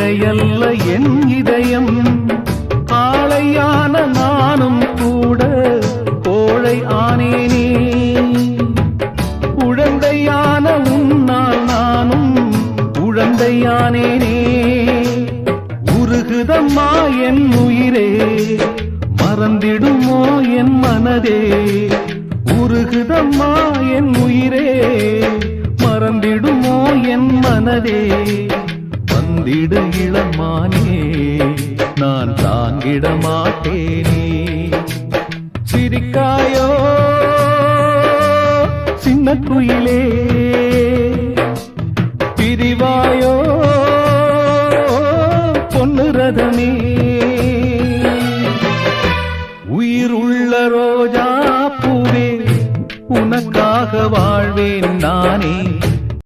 ஏழையல்ல என் இதயம், காளையான நானும் கூட கோழை ஆனேனே. உழந்தையான உன்னால் நானும் உழந்தையானேனே. உருகுதம்மா என் உயிரே, மறந்திடுமோ என் மனதே. உருகுதம்மா என் உயிரே, மறந்திடுமோ என் மனதே. வந்திடு இளமானே, நான் தாங்கிட மாட்டேனே. சிரிக்காயோ சின்ன குயிலே,